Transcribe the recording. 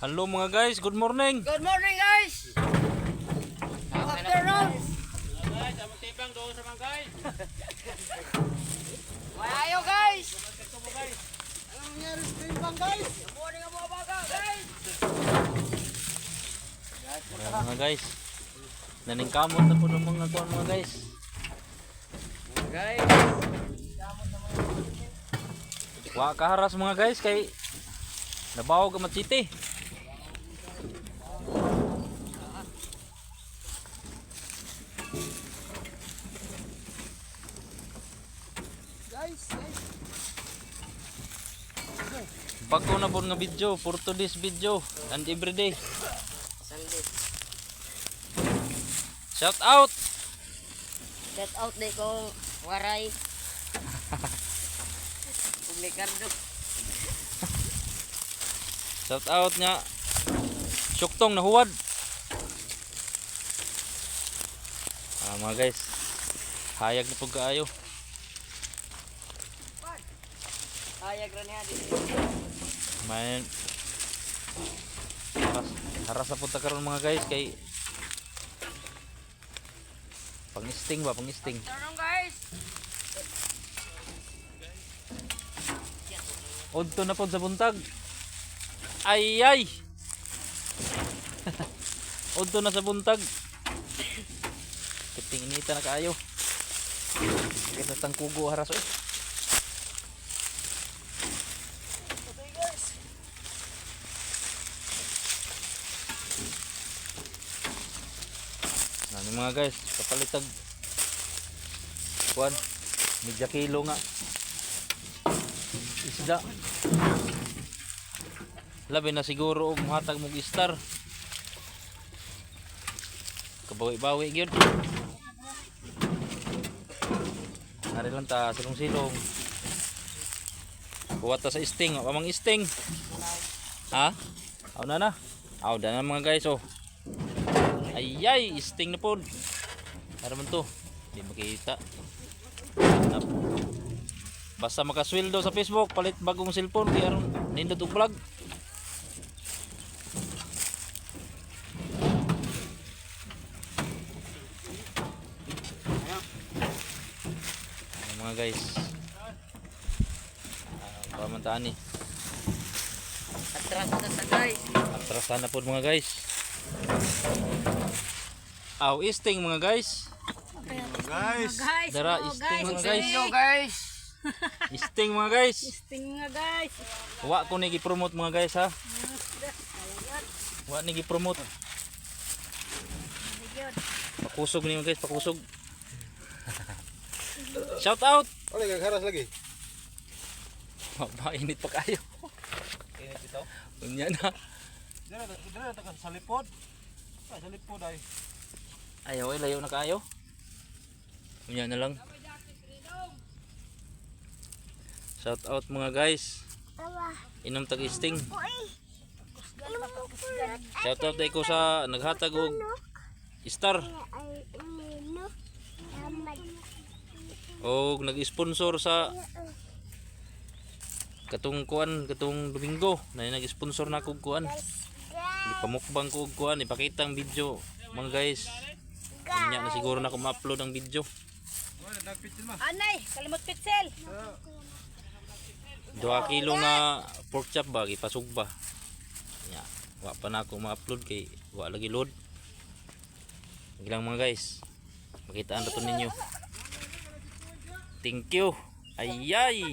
Hello mga guys, good morning. Good morning guys. Afternoon. Guys, among tibang doon sa mga guys. Mayayo guys. Anong nangyari sa timbang guys? Good morning ang mga baga guys. Ayan, mga guys. Naningkamot na po ng mga kuwan mga guys. Guys. Wa kaharas mga guys kay nabaw ka matsiti. Guys. Bago na po nga video for today's video and everyday. Sunday. Shout out. Shout out day ko waray. Publicardo. Shout out nga Syuktong na huwad. Mga guys. Hayag na po kaayo. Ayag ra niya dito. May haras na punta karon mga guys kay pangisting ba, pangisting. Afternoon guys. Udto na po sa buntag. Ay ay. Udto na sa buntag. Kiting inita na kaayo. Kita tang kugo haras oy. Nani mga guys, kapalitag kuan, medya kilo nga isda. Labi na siguro og hatag mong star. Kabawi-bawi gyud. Ari lang ta silong-silong. Buwat ta sa sting, pamang sting. Ha? Aw na na. Aw na mga guys oh. Ayay, sting na po. Para man to. Hindi makita. Basta makasweldo sa Facebook, palit bagong cellphone, kaya aron nindot og vlog. Mga guys. Pamantaan ni. Atras na sa guys. Atrasan na po mga guys. Aw, isting mga guys. Guys. Dara, isting mga guys. Yo guys. Isting mga guys. Testing nga guys. Wa ko ni gi-promote mga guys ha. Wa ni gi-promote. Pakusog ni mga guys, pakusog. Shout out. Oleh kagharas lagi. Mainit pa kayo. Init ito. Unya na. Dira takan sa lipod. Sa lipod ay. Ayaw, layo na kayo. Unya na lang. Shout out mga guys. Inom tag isting. Shout out ko sa naghatag og star. Og nag-sponsor sa katong kuan, katong Domingo na nag-sponsor na kog kuan. Ipamukbang ko og kuan, ipakita ang video mga guys. Unya na siguro na ko ma-upload ang video. Anay, kalimot pitsel. 2 kilo nga pork chop ba ipasug ba. Nya, wa pa na ako ma-upload kay wa lagi load. Ilang mga guys. Makitaan ra to ninyo. Thank you. Ayay.